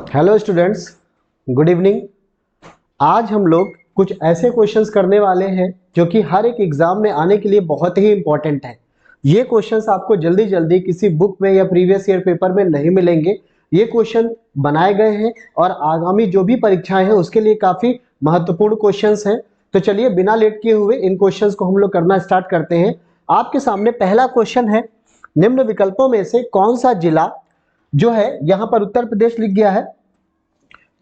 Hello students, good evening. आज हम लोग कुछ ऐसे क्वेश्चंस करने वाले हैं जो कि हर एक एग्जाम में आने के लिए बहुत ही इंपॉर्टेंट है। ये क्वेश्चंस आपको जल्दी जल्दी किसी बुक में या प्रीवियस ईयर पेपर में नहीं मिलेंगे। ये क्वेश्चन बनाए गए हैं और आगामी जो भी परीक्षाएं हैं उसके लिए काफी महत्वपूर्ण क्वेश्चंस हैं। तो चलिए बिना लेट किए हुए इन क्वेश्चंस को हम लोग करना स्टार्ट करते हैं। आपके सामने पहला क्वेश्चन है, निम्न विकल्पों में से कौन सा जिला जो है, यहां पर उत्तर प्रदेश लिख गया है,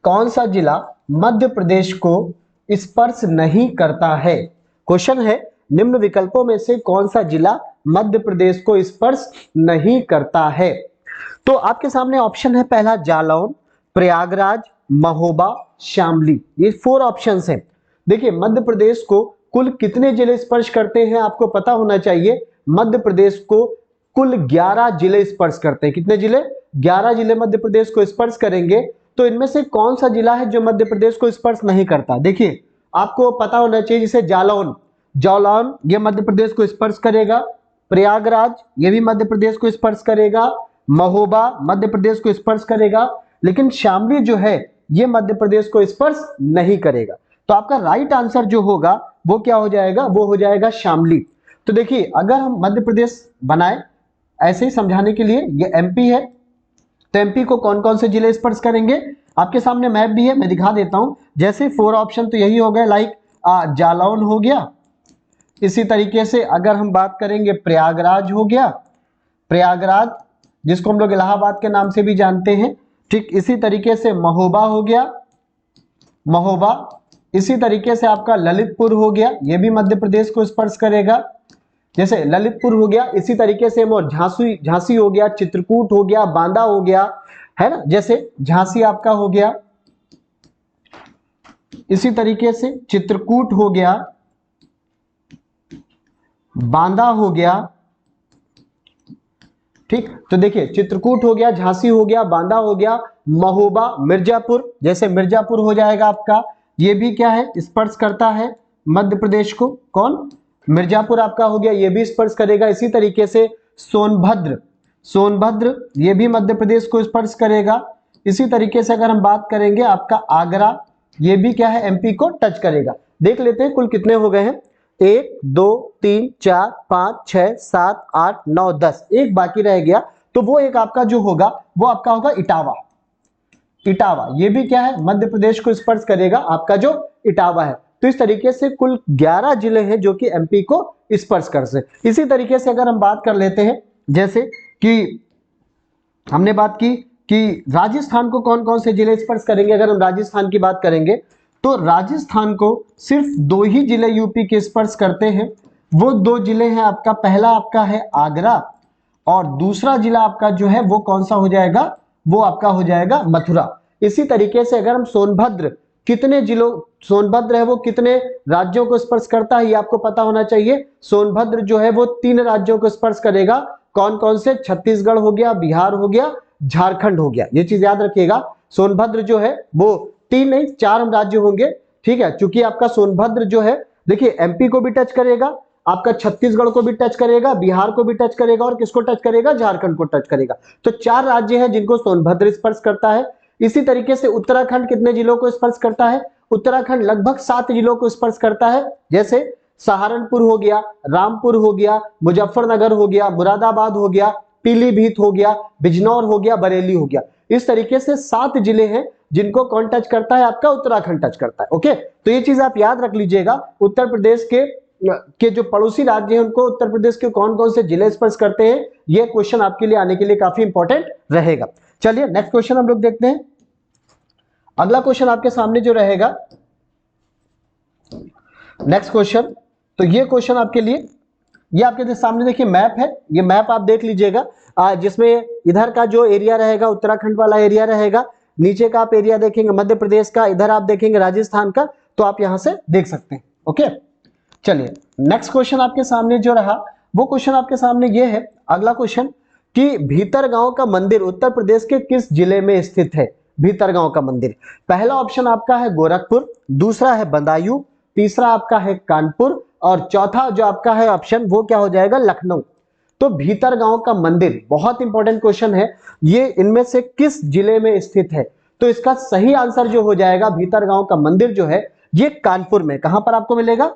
कौन सा जिला मध्य प्रदेश को स्पर्श नहीं करता है। क्वेश्चन है, निम्न विकल्पों में से कौन सा जिला मध्य प्रदेश को स्पर्श नहीं करता है। तो आपके सामने ऑप्शन है, पहला जालौन, प्रयागराज, महोबा, शामली। ये 4 ऑप्शंस हैं। देखिए मध्य प्रदेश को कुल कितने जिले स्पर्श करते हैं आपको पता होना चाहिए। मध्य प्रदेश को कुल 11 जिले स्पर्श करते हैं। कितने जिले? 11 जिले मध्य प्रदेश को स्पर्श करेंगे। तो इनमें से कौन सा जिला है जो मध्य प्रदेश को स्पर्श नहीं करता? देखिए आपको पता होना चाहिए, जैसे जालौन, जालौन ये मध्य प्रदेश को स्पर्श करेगा, प्रयागराज ये भी मध्य प्रदेश को स्पर्श करेगा, महोबा मध्य प्रदेश को स्पर्श करेगा, लेकिन शामली जो है ये मध्य प्रदेश को स्पर्श नहीं करेगा। तो आपका राइट आंसर जो होगा वो क्या हो जाएगा? वो हो जाएगा शामली। तो देखिए अगर हम मध्य प्रदेश बनाए ऐसे ही समझाने के लिए, ये एमपी है, तो एमपी को कौन कौन से जिले स्पर्श करेंगे? आपके सामने मैप भी है, मैं दिखा देता हूं। जैसे 4 ऑप्शन तो यही हो गए, लाइक जालौन हो गया, इसी तरीके से अगर हम बात करेंगे प्रयागराज हो गया, प्रयागराज जिसको हम लोग इलाहाबाद के नाम से भी जानते हैं, ठीक इसी तरीके से महोबा हो गया, महोबा, इसी तरीके से आपका ललितपुर हो गया, ये भी मध्य प्रदेश को स्पर्श करेगा, जैसे ललितपुर हो गया, इसी तरीके से और झांसी हो गया, चित्रकूट हो गया, बांदा हो गया, है ना, जैसे झांसी आपका हो गया, इसी तरीके से चित्रकूट हो गया, बांदा हो गया। ठीक, तो देखिए चित्रकूट हो गया, झांसी हो गया, बांदा हो गया, महोबा, मिर्जापुर, जैसे मिर्जापुर हो जाएगा आपका, ये भी क्या है? स्पर्श करता है मध्य प्रदेश को। कौन? मिर्जापुर आपका हो गया, ये भी स्पर्श करेगा। इसी तरीके से सोनभद्र, सोनभद्र ये भी मध्य प्रदेश को स्पर्श करेगा। इसी तरीके से अगर हम बात करेंगे आपका आगरा, ये भी क्या है? एमपी को टच करेगा। देख लेते हैं कुल कितने हो गए हैं। 1 2 3 4 5 6 7 8 9 10, एक बाकी रह गया। तो वो एक आपका जो होगा वो आपका होगा इटावा। इटावा ये भी क्या है? मध्य प्रदेश को स्पर्श करेगा, आपका जो इटावा है। तो इस तरीके से कुल 11 जिले हैं जो कि एमपी को स्पर्श कर सकते। इसी तरीके से अगर हम बात कर लेते हैं, जैसे कि हमने बात की कि राजस्थान को कौन कौन से जिले स्पर्श करेंगे। अगर हम राजस्थान की बात करेंगे तो राजस्थान को सिर्फ 2 ही जिले यूपी के स्पर्श करते हैं। वो 2 जिले हैं आपका, पहला आपका है आगरा और दूसरा जिला आपका जो है वो कौन सा हो जाएगा? वो आपका हो जाएगा मथुरा। इसी तरीके से अगर हम सोनभद्र, कितने जिलों सोनभद्र है वो कितने राज्यों को स्पर्श करता है ये आपको पता होना चाहिए। सोनभद्र जो है वो 3 राज्यों को स्पर्श करेगा। कौन कौन से? छत्तीसगढ़ हो गया, बिहार हो गया, झारखंड हो गया। ये चीज याद रखिएगा, सोनभद्र जो है वो 3 नहीं 4 राज्य होंगे। ठीक है, चूंकि आपका सोनभद्र जो है देखिए एमपी को भी टच करेगा, आपका छत्तीसगढ़ को भी टच करेगा, बिहार को भी टच करेगा और किसको टच करेगा? झारखंड को टच करेगा। तो 4 राज्य हैं जिनको सोनभद्र स्पर्श करता है। इसी तरीके से उत्तराखंड कितने जिलों को स्पर्श करता है? उत्तराखंड लगभग 7 जिलों को स्पर्श करता है, जैसे सहारनपुर हो गया, रामपुर हो गया, मुजफ्फरनगर हो गया, मुरादाबाद हो गया, पीलीभीत हो गया, बिजनौर हो गया, बरेली हो गया। इस तरीके से 7 जिले हैं जिनको कौन टच करता है? आपका उत्तराखंड टच करता है। ओके, तो ये चीज आप याद रख लीजिएगा। उत्तर प्रदेश के जो पड़ोसी राज्य हैं उनको उत्तर प्रदेश के कौन कौन से जिले स्पर्श करते हैं, ये क्वेश्चन आपके लिए आने के लिए काफी इंपॉर्टेंट रहेगा। चलिए नेक्स्ट क्वेश्चन हम लोग देखते हैं। अगला क्वेश्चन आपके सामने जो रहेगा, नेक्स्ट क्वेश्चन, तो ये क्वेश्चन आपके लिए, ये आपके सामने देखिए मैप है, ये मैप आप देख लीजिएगा, जिसमें इधर का जो एरिया रहेगा उत्तराखंड वाला एरिया रहेगा, नीचे का आप एरिया देखेंगे मध्य प्रदेश का, इधर आप देखेंगे राजस्थान का, तो आप यहां से देख सकते हैं। ओके, चलिए नेक्स्ट क्वेश्चन आपके सामने जो रहा वो क्वेश्चन आपके सामने ये है, अगला क्वेश्चन, कि भीतरगांव का मंदिर उत्तर प्रदेश के किस जिले में स्थित है? भीतरगांव का मंदिर, पहला ऑप्शन आपका है गोरखपुर, दूसरा है बदायूं, तीसरा आपका है कानपुर और चौथा जो आपका है ऑप्शन वो क्या हो जाएगा? लखनऊ। तो भीतरगांव का मंदिर बहुत इंपॉर्टेंट क्वेश्चन है, ये इनमें से किस जिले में स्थित है? तो इसका सही आंसर जो हो जाएगा भीतरगांव का मंदिर जो है ये कानपुर में, कहां पर आपको मिलेगा,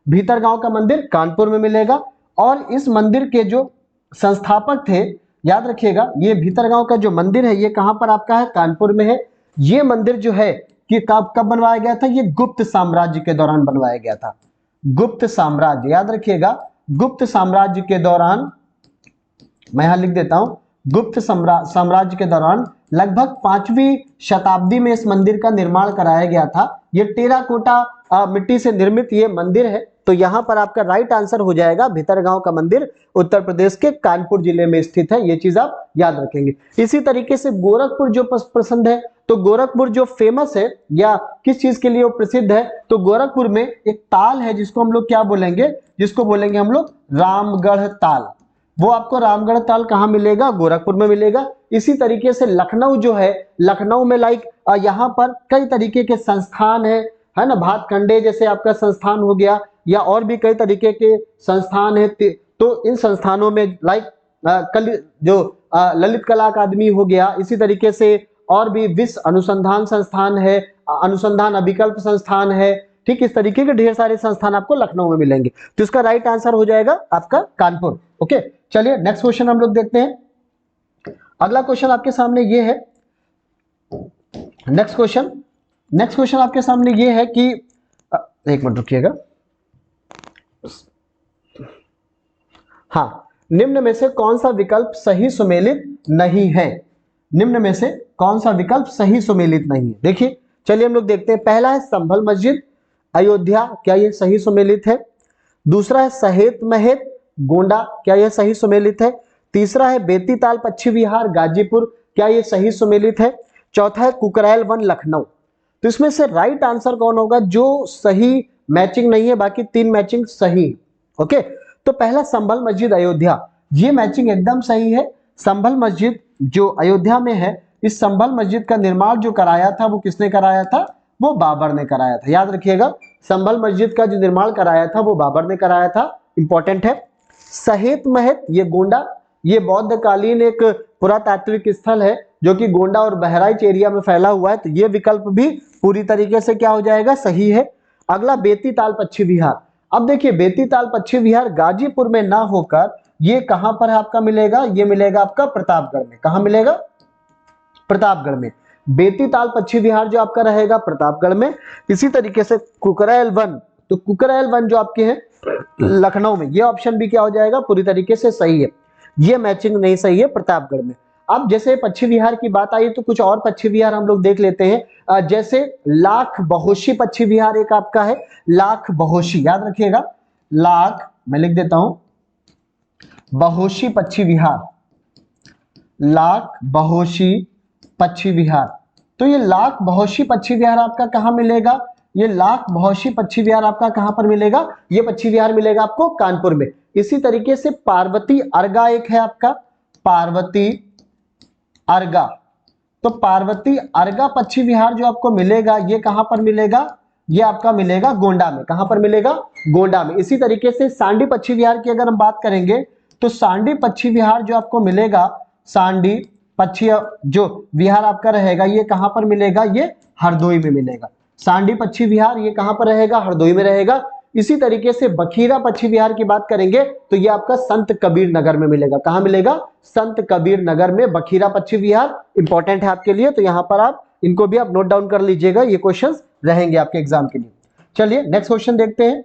भीतरगांव का मंदिर कानपुर में मिलेगा। और इस मंदिर के जो संस्थापक थे, याद रखिएगा, ये भीतरगांव का जो मंदिर है ये कहां पर आपका है, कानपुर में है। ये मंदिर जो है कि कब कब बनवाया गया था, ये गुप्त साम्राज्य के दौरान बनवाया गया था। गुप्त साम्राज्य, याद रखिएगा, गुप्त साम्राज्य के दौरान, मैं यहां लिख देता हूं, गुप्त साम्राज्य के दौरान लगभग 5वीं शताब्दी में इस मंदिर का निर्माण कराया गया था। ये टेराकोटा मिट्टी से निर्मित ये मंदिर है। तो यहां पर आपका राइट आंसर हो जाएगा भीतरगांव का मंदिर, उत्तर प्रदेश के कानपुर जिले में स्थित है। ये चीज आप याद रखेंगे। इसी तरीके से गोरखपुर जो पसंद है, तो गोरखपुर जो फेमस है या किस चीज के लिए वो प्रसिद्ध है, तो गोरखपुर में एक ताल है जिसको हम लोग क्या बोलेंगे, जिसको बोलेंगे हम लोग रामगढ़ ताल। वो आपको रामगढ़ ताल कहां मिलेगा, गोरखपुर में मिलेगा। इसी तरीके से लखनऊ जो है, लखनऊ में यहाँ पर कई तरीके के संस्थान है ना, भातखंडे जैसे आपका संस्थान हो गया, या और भी कई तरीके के संस्थान है। तो इन संस्थानों में ललित कला अकादमी हो गया, इसी तरीके से और भी विश्व अनुसंधान संस्थान है, अनुसंधान अभिकल्प संस्थान है। ठीक, इस तरीके के ढेर सारे संस्थान आपको लखनऊ में मिलेंगे। तो इसका राइट आंसर हो जाएगा आपका कानपुर। ओके, चलिए नेक्स्ट क्वेश्चन हम लोग देखते हैं। अगला क्वेश्चन आपके सामने ये है, नेक्स्ट क्वेश्चन आपके सामने ये है कि एक मिनट रुकिएगा। हाँ, निम्न में से कौन सा विकल्प सही सुमेलित नहीं है, निम्न में से कौन सा विकल्प सही सुमेलित नहीं है। देखिए, चलिए हम लोग देखते हैं। पहला है संभल मस्जिद अयोध्या, क्या ये सही सुमेलित है। दूसरा है सहेत महेत गोंडा, क्या यह सही सुमेलित है। तीसरा है बेती ताल पक्षी विहार गाजीपुर, क्या ये सही सुमेलित है। चौथा है कुकरैल वन लखनऊ। तो इसमें से राइट आंसर कौन होगा, जो सही मैचिंग नहीं है, बाकी 3 मैचिंग सही। ओके, तो पहला संभल मस्जिद अयोध्या, ये मैचिंग एकदम सही है। संभल मस्जिद जो अयोध्या में है, इस संभल मस्जिद का निर्माण जो कराया था वो किसने कराया था, वो बाबर ने कराया था। याद रखिएगा, संभल मस्जिद का जो निर्माण कराया था वो बाबर ने कराया था, इंपॉर्टेंट है। सहेत महत ये गोंडा, ये बौद्ध कालीन एक पुरातात्विक स्थल है जो कि गोंडा और बहराइच एरिया में फैला हुआ है। तो ये विकल्प भी पूरी तरीके से क्या हो जाएगा, सही है। अगला बेती ताल पक्षी विहार। अब देखिए, बेती ताल पक्षी विहार गाजीपुर में ना होकर ये कहां पर है आपका मिलेगा, ये मिलेगा आपका प्रतापगढ़ में। कहां मिलेगा, प्रतापगढ़ में। बेती ताल पक्षी विहार जो आपका रहेगा प्रतापगढ़ में। इसी तरीके से कुकरैल वन, तो कुकरैल वन जो आपके हैं लखनऊ में, ये ऑप्शन भी क्या हो जाएगा, पूरी तरीके से सही है। ये मैचिंग नहीं सही है प्रतापगढ़ में। अब जैसे पक्षी विहार की बात आई तो कुछ और पक्षी विहार हम लोग देख लेते हैं। जैसे लाख बहोशी पक्षी विहार एक आपका है, लाख बहोशी, याद रखिएगा, लाख, मैं लिख देता हूं, बहोशी पक्षी विहार, लाख बहोशी पक्षी विहार। तो ये लाख बहोशी पक्षी विहार आपका कहां मिलेगा, ये लाख बहोशी पक्षी विहार आपका कहां पर मिलेगा, ये पक्षी विहार मिलेगा आपको कानपुर में। इसी तरीके से पार्वती अर्गा एक है आपका, पार्वती अर्गा। तो पार्वती अर्गा पक्षी विहार जो आपको मिलेगा ये कहां पर मिलेगा, ये आपका मिलेगा गोंडा में। कहां पर मिलेगा, गोंडा में। इसी तरीके से सांडी पक्षी विहार की अगर हम बात करेंगे तो सांडी पक्षी विहार जो आपको मिलेगा, सांडी पक्षी जो विहार आपका रहेगा ये कहां पर मिलेगा, ये हरदोई में मिलेगा। सांडी पक्षी विहार ये कहां पर रहेगा, हरदोई में रहेगा। इसी तरीके से बखीरा पक्षी विहार की बात करेंगे तो ये आपका संत कबीर नगर में मिलेगा। कहां मिलेगा, संत कबीर नगर में बखीरा पक्षी विहार। इंपॉर्टेंट है आपके लिए, तो यहां पर आप इनको भी आप नोट डाउन कर लीजिएगा, ये क्वेश्चंस रहेंगे आपके एग्जाम के लिए। चलिए नेक्स्ट क्वेश्चन देखते हैं।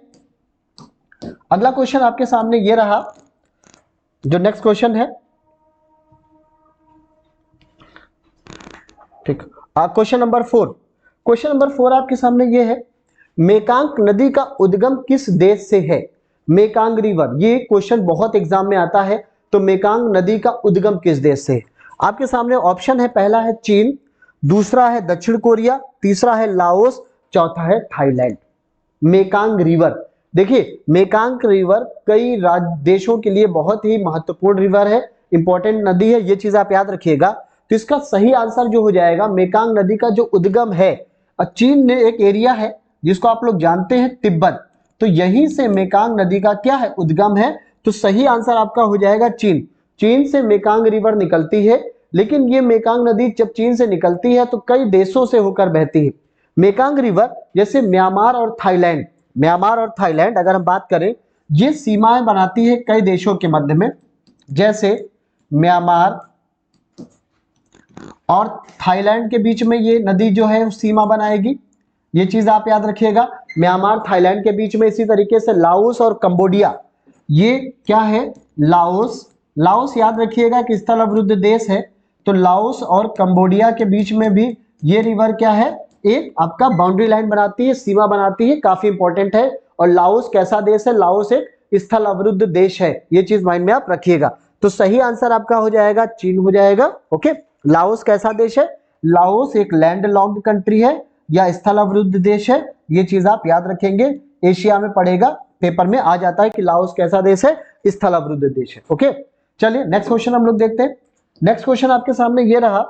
अगला क्वेश्चन आपके सामने ये रहा, जो नेक्स्ट क्वेश्चन है, ठीक, क्वेश्चन नंबर 4। क्वेश्चन नंबर 4 आपके सामने ये है, मेकांग नदी का उद्गम किस देश से है। मेकांग रिवर, ये क्वेश्चन बहुत एग्जाम में आता है। तो मेकांग नदी का उद्गम किस देश से है। आपके सामने ऑप्शन है, पहला है चीन, दूसरा है दक्षिण कोरिया, तीसरा है लाओस, चौथा है थाईलैंड। मेकांग रिवर, देखिए मेकांग रिवर कई देशों के लिए बहुत ही महत्वपूर्ण रिवर है, इंपॉर्टेंट नदी है, ये चीज आप याद रखिएगा। तो इसका सही आंसर जो हो जाएगा, मेकांग नदी का जो उद्गम है, चीन में एक एरिया है जिसको आप लोग जानते हैं तिब्बत, तो यहीं से मेकांग नदी का क्या है, उद्गम है। तो सही आंसर आपका हो जाएगा चीन। चीन से मेकांग रिवर निकलती है, लेकिन ये मेकांग नदी जब चीन से निकलती है तो कई देशों से होकर बहती है। मेकांग रिवर जैसे म्यांमार और थाईलैंड अगर हम बात करें, ये सीमाएं बनाती है कई देशों के मध्य में, जैसे म्यांमार और थाईलैंड के बीच में ये नदी जो है सीमा बनाएगी। ये चीज आप याद रखिएगा, म्यांमार थाईलैंड के बीच में। इसी तरीके से लाओस और कंबोडिया, ये क्या है, लाओस याद रखिएगा कि स्थल अवरुद्ध देश है, तो लाओस और कंबोडिया के बीच में भी ये रिवर क्या है, एक आपका बाउंड्री लाइन बनाती है, सीमा बनाती है, काफी इंपॉर्टेंट है। और लाओस कैसा देश है, लाओस एक स्थल अवरुद्ध देश है, ये चीज माइंड में आप रखिएगा। तो सही आंसर आपका हो जाएगा चीन हो जाएगा। ओके, लाओस कैसा देश है, लाओस एक लैंड लॉक्ड कंट्री है या स्थल अवरुद्ध देश है, ये चीज आप याद रखेंगे। एशिया में पढ़ेगा, पेपर में आ जाता है कि लाओस कैसा देश है, स्थल अवरुद्ध देश है। ओके, चलिए नेक्स्ट क्वेश्चन हम लोग देखते हैं। नेक्स्ट क्वेश्चन आपके सामने ये रहा,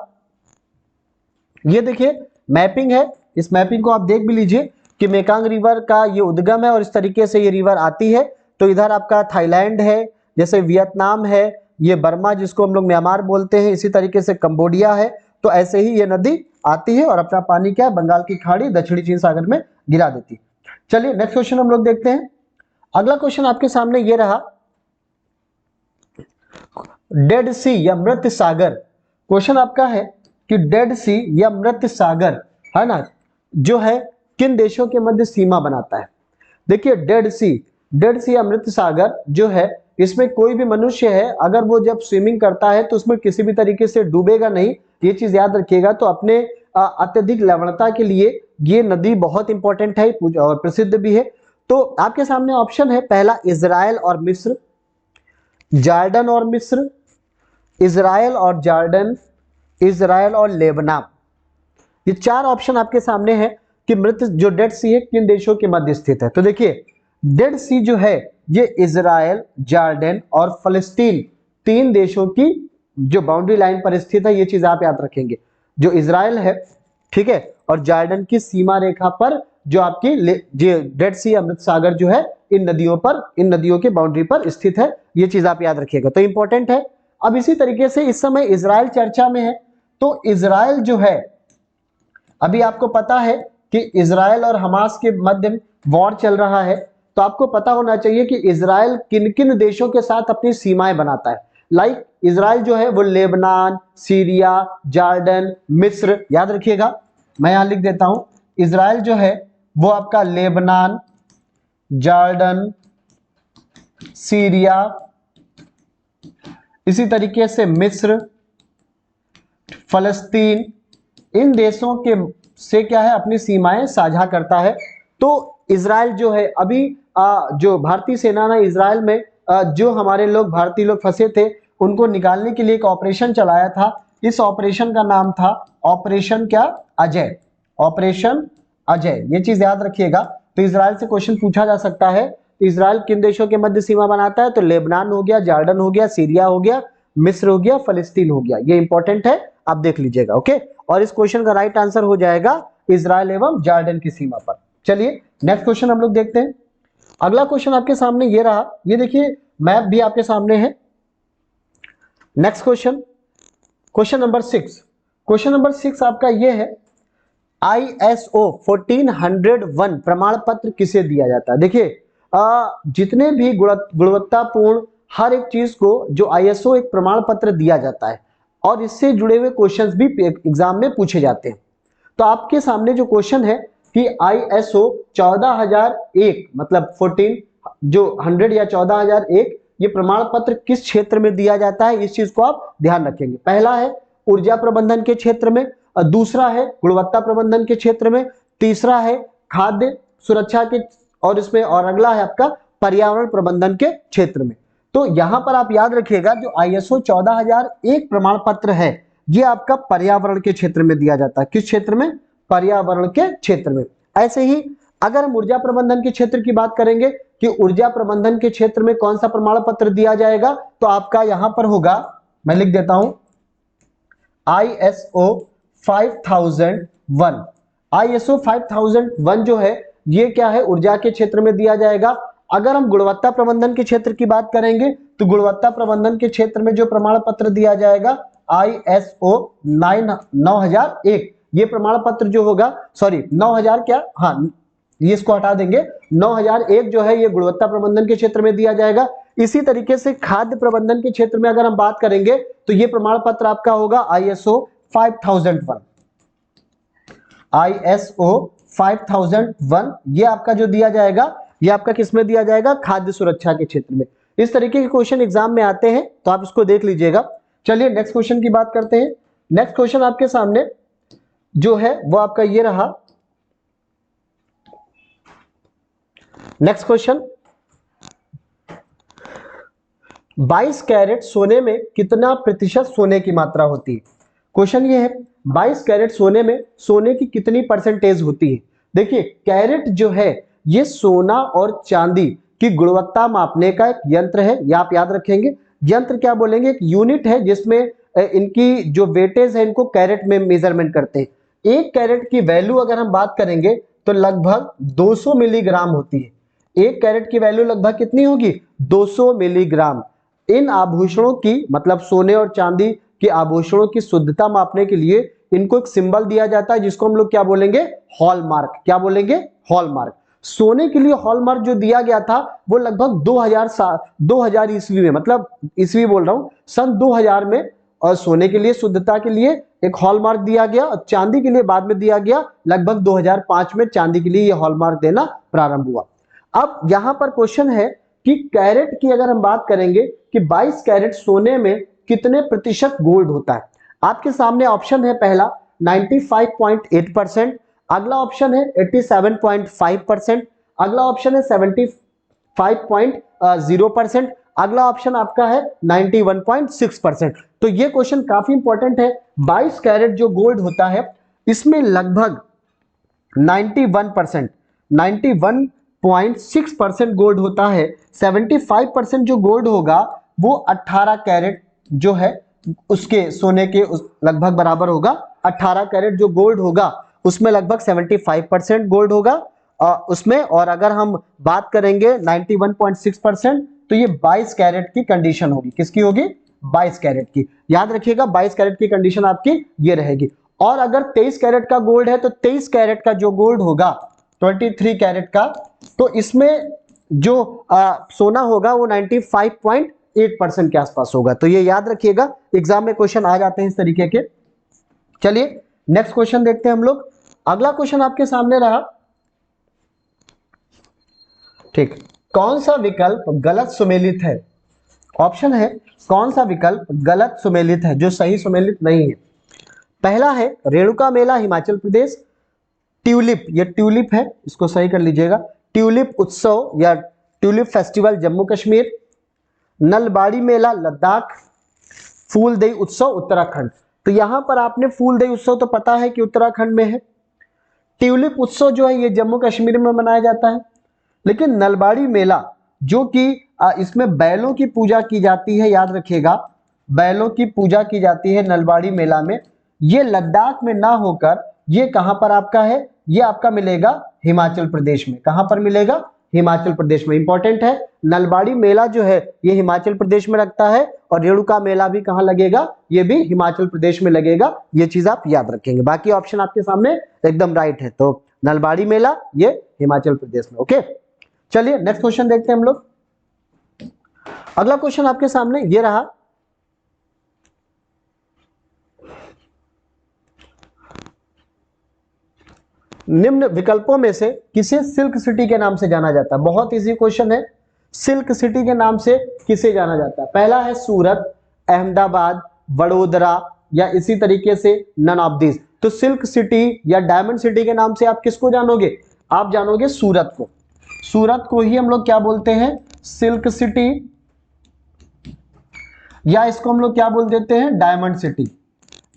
ये देखिए मैपिंग है, इस मैपिंग को आप देख भी लीजिए कि मेकांग रिवर का ये उद्गम है और इस तरीके से ये रिवर आती है। तो इधर आपका थाईलैंड है, जैसे वियतनाम है, ये बर्मा जिसको हम लोग म्यांमार बोलते हैं, इसी तरीके से कंबोडिया है। तो ऐसे ही ये नदी आती है और अपना पानी क्या है, बंगाल की खाड़ी दक्षिणी चीन सागर में गिरा देती है। चलिए नेक्स्ट क्वेश्चन हम लोग देखते हैं। अगला क्वेश्चन आपके सामने ये रहा, डेड सी या मृत सागर। क्वेश्चन आपका है कि डेड सी या मृत सागर है ना, जो है किन देशों के मध्य सीमा बनाता है। देखिए डेड सी या मृत सागर जो है, इसमें कोई भी मनुष्य है अगर वो जब स्विमिंग करता है तो उसमें किसी भी तरीके से डूबेगा नहीं, ये चीज याद रखिएगा। तो अपने अत्यधिक लवणता के लिए ये नदी बहुत इंपॉर्टेंट है और प्रसिद्ध भी है। तो आपके सामने ऑप्शन है, पहला इजराइल और मिस्र, जॉर्डन और मिस्र, इजराइल और जॉर्डन, इजराइल और लेबनान। ये चार ऑप्शन आपके सामने है कि मृत जो डेड सी है किन देशों के मध्य स्थित है। तो देखिए डेड सी जो है ये इजराइल, जॉर्डन और फलस्तीन, तीन देशों की जो बाउंड्री लाइन पर स्थित है, ये चीज आप याद रखेंगे। जो इजराइल है, ठीक है, और जॉर्डन की सीमा रेखा पर जो आपकी डेड सी अमृत सागर जो है इन नदियों के बाउंड्री पर स्थित है, ये चीज आप याद रखिएगा, तो इंपॉर्टेंट है। अब इसी तरीके से इस समय इजराइल चर्चा में है, तो इजराइल जो है, अभी आपको पता है कि इजराइल और हमास के मध्य वॉर चल रहा है, तो आपको पता होना चाहिए कि इजराइल किन किन देशों के साथ अपनी सीमाएं बनाता है। लाइक इजराइल जो है वो लेबनान, सीरिया, जॉर्डन, मिस्र, याद रखिएगा, मैं यहां लिख देता हूं, इजराइल जो है वो आपका लेबनान, जॉर्डन, सीरिया, इसी तरीके से मिस्र, फलस्तीन, इन देशों के से क्या है, अपनी सीमाएं साझा करता है। तो इजराइल जो है, अभी जो भारतीय सेना ने इजराइल में जो हमारे लोग, भारतीय लोग फंसे थे, उनको निकालने के लिए एक ऑपरेशन चलाया था। इस ऑपरेशन का नाम था ऑपरेशन क्या, अजय, ऑपरेशन अजय, ये चीज याद रखिएगा। तो इजराइल से क्वेश्चन पूछा जा सकता है, इजराइल किन देशों के मध्य सीमा बनाता है, तो लेबनान हो गया, जॉर्डन हो गया, सीरिया हो गया, मिस्र हो गया, फलस्तीन हो गया, ये इंपॉर्टेंट है, आप देख लीजिएगा। ओके, और इस क्वेश्चन का राइट आंसर हो जाएगा इजराइल एवं जॉर्डन की सीमा पर। चलिए नेक्स्ट क्वेश्चन हम लोग देखते हैं। अगला क्वेश्चन आपके सामने ये रहा, ये देखिए मैप भी आपके सामने है। Next question, question number 6, question number 6 आपका ये है, ISO 1401 प्रमाण पत्र किसे दिया जाता है। देखिए जितने भी गुणवत्तापूर्ण हर एक चीज को जो ISO एक प्रमाण पत्र दिया जाता है और इससे जुड़े हुए क्वेश्चंस भी एग्जाम में पूछे जाते हैं। तो आपके सामने जो क्वेश्चन है कि ISO 14001 मतलब 14 जो 100 या 14001 ये प्रमाण पत्र किस क्षेत्र में दिया जाता है, इस चीज को आप ध्यान रखेंगे। पहला है ऊर्जा प्रबंधन के क्षेत्र में, दूसरा है गुणवत्ता प्रबंधन के क्षेत्र में, तीसरा है खाद्य सुरक्षा के, और इसमें और अगला है आपका पर्यावरण प्रबंधन के क्षेत्र में। तो यहां पर आप याद रखिएगा जो ISO 14001 प्रमाण पत्र है ये आपका पर्यावरण के क्षेत्र में दिया जाता है। किस क्षेत्र में, पर्यावरण के क्षेत्र में। ऐसे ही अगर हम ऊर्जा प्रबंधन के क्षेत्र की बात करेंगे कि ऊर्जा प्रबंधन के क्षेत्र में कौन सा प्रमाण पत्र दिया जाएगा, तो आपका यहां पर होगा, मैं लिख देता हूं, ISO 5001। ISO 5001 जो है ये क्या है, ऊर्जा के क्षेत्र में दिया जाएगा। अगर हम गुणवत्ता प्रबंधन के क्षेत्र की बात करेंगे तो गुणवत्ता प्रबंधन के क्षेत्र में जो प्रमाण पत्र दिया जाएगा ISO 9001, ये प्रमाण पत्र जो होगा, सॉरी 9000 क्या, हाँ ये इसको हटा देंगे, 9001 जो है ये गुणवत्ता प्रबंधन के क्षेत्र में दिया जाएगा। इसी तरीके से खाद्य प्रबंधन के क्षेत्र में अगर हम बात करेंगे तो ये प्रमाण पत्र आपका होगा ISO 5001। ISO 5001 ये आपका जो दिया जाएगा, ये आपका किसमें दिया जाएगा, खाद्य सुरक्षा के क्षेत्र में। इस तरीके के क्वेश्चन एग्जाम में आते हैं, तो आप इसको देख लीजिएगा। चलिए नेक्स्ट क्वेश्चन की बात करते हैं। नेक्स्ट क्वेश्चन आपके सामने जो है वो आपका ये रहा। नेक्स्ट क्वेश्चन, 22 कैरेट सोने में कितना प्रतिशत सोने की मात्रा होती है। क्वेश्चन ये है 22 कैरेट सोने में सोने की कितनी परसेंटेज होती है। देखिए कैरेट जो है ये सोना और चांदी की गुणवत्ता मापने का एक यंत्र है, ये आप याद रखेंगे। यंत्र क्या बोलेंगे, एक यूनिट है जिसमें इनकी जो वेटेज है इनको कैरेट में मेजरमेंट करते हैं। एक कैरेट की वैल्यू अगर हम बात करेंगे तो लगभग 200 मिलीग्राम होती है। एक कैरेट की वैल्यू लगभग कितनी होगी, 200 मिलीग्राम। इन आभूषणों की, मतलब सोने और चांदी के आभूषणों की शुद्धता मापने के लिए इनको एक सिंबल दिया जाता है जिसको हम लोग क्या बोलेंगे, हॉलमार्क। क्या बोलेंगे, हॉलमार्क। सोने के लिए हॉलमार्क जो दिया गया था वो लगभग 2000 ईस्वी में, मतलब ईस्वी बोल रहा हूं, सन 2000 में, और सोने के लिए शुद्धता के लिए एक हॉलमार्क दिया गया और चांदी के लिए बाद में दिया गया। लगभग 2005 में चांदी के लिए यह हॉलमार्क देना प्रारंभ हुआ। अब यहां पर क्वेश्चन है कि कैरेट की अगर हम बात करेंगे कि 22 कैरेट सोने में कितने प्रतिशत गोल्ड होता है। आपके सामने ऑप्शन है, पहला 95.8%, अगला ऑप्शन है 87.5%, अगला ऑप्शन है 75.0%, अगला ऑप्शन आपका है 91.6%। तो ये क्वेश्चन काफी इंपॉर्टेंट है। 22 कैरेट जो गोल्ड होता है इसमें लगभग 91.6% गोल्ड होता है। 75% जो गोल्ड होगा वो 18 कैरेट जो है उसके सोने के लगभग बराबर होगा। 18 कैरेट जो गोल्ड होगा उसमें लगभग 75% गोल्ड होगा उसमें। और अगर हम बात करेंगे 91.6% तो ये 22 कैरेट की कंडीशन होगी। किसकी होगी, 22 कैरेट की। याद रखिएगा 22 कैरेट की कंडीशन आपकी ये रहेगी। और अगर 23 कैरेट का गोल्ड है तो 23 कैरेट का जो गोल्ड होगा 23 कैरेट का, तो इसमें जो सोना होगा वो 95.8% के आसपास होगा। तो ये याद रखिएगा, एग्जाम में क्वेश्चन आ जाते हैं इस तरीके के। चलिए नेक्स्ट क्वेश्चन देखते हैं हम लोग। अगला क्वेश्चन आपके सामने रहा, ठीक, कौन सा विकल्प गलत सुमेलित है। ऑप्शन है कौन सा विकल्प गलत सुमेलित है, जो सही सुमेलित नहीं है। पहला है रेणुका मेला हिमाचल प्रदेश, ट्यूलिप, ये ट्यूलिप है, इसको सही कर लीजिएगा, ट्यूलिप उत्सव या ट्यूलिप फेस्टिवल जम्मू कश्मीर, नलबाड़ी मेला लद्दाख, फूलदेई उत्सव उत्तराखंड। तो यहां पर आपने फूलदेई उत्सव तो पता है कि उत्तराखंड में है, ट्यूलिप उत्सव जो है ये जम्मू कश्मीर में मनाया जाता है, लेकिन नलबाड़ी मेला जो कि इसमें बैलों की पूजा की जाती है, याद रखिएगा बैलों की पूजा की जाती है नलबाड़ी मेला में, ये लद्दाख में ना होकर ये कहां पर आपका है, ये आपका मिलेगा हिमाचल प्रदेश में। कहां पर मिलेगा, हिमाचल प्रदेश में। इंपॉर्टेंट है, नलबाड़ी मेला जो है ये हिमाचल प्रदेश में लगता है और रेणुका मेला भी कहां लगेगा, ये भी हिमाचल प्रदेश में लगेगा। ये चीज आप याद रखेंगे। बाकी ऑप्शन आपके सामने एकदम राइट है, तो नलबाड़ी मेला ये हिमाचल प्रदेश में। ओके, चलिए नेक्स्ट क्वेश्चन देखते हैं हम लोग। अगला क्वेश्चन आपके सामने ये रहा, निम्न विकल्पों में से किसे सिल्क सिटी के नाम से जाना जाता है। बहुत इजी क्वेश्चन है, सिल्क सिटी के नाम से किसे जाना जाता है। पहला है सूरत, अहमदाबाद, वडोदरा, या इसी तरीके से नन ऑफ दिस। तो सिल्क सिटी या डायमंड सिटी के नाम से आप किसको जानोगे, आप जानोगे सूरत को। सूरत को ही हम लोग क्या बोलते हैं, सिल्क सिटी, या इसको हम लोग क्या बोल देते हैं, डायमंड सिटी।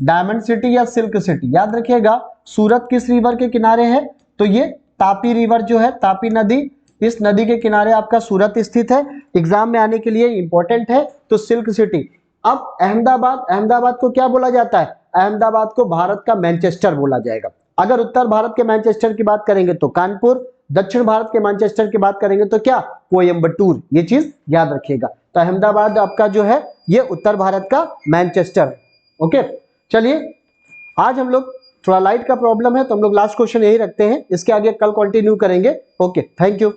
डायमंड सिटी या सिल्क सिटी, याद रखिएगा सूरत किस रिवर के किनारे है, तो ये तापी रिवर जो है, तापी नदी, इस नदी के किनारे आपका सूरत स्थित है। एग्जाम में आने के लिए इंपॉर्टेंट है, तो सिल्क सिटी। अब अहमदाबाद, अहमदाबाद को क्या बोला जाता है, अहमदाबाद को भारत का मैनचेस्टर बोला जाएगा। अगर उत्तर भारत के मैनचेस्टर की बात करेंगे तो कानपुर, दक्षिण भारत के मैनचेस्टर की बात करेंगे तो क्या, कोयम्बटूर। ये चीज याद रखिएगा। तो अहमदाबाद आपका जो है ये उत्तर भारत का मैनचेस्टर है। ओके, चलिए आज हम लोग थोड़ा लाइट का प्रॉब्लम है तो हम लोग लास्ट क्वेश्चन यही रखते हैं, इसके आगे कल कंटिन्यू करेंगे। Okay, thank you.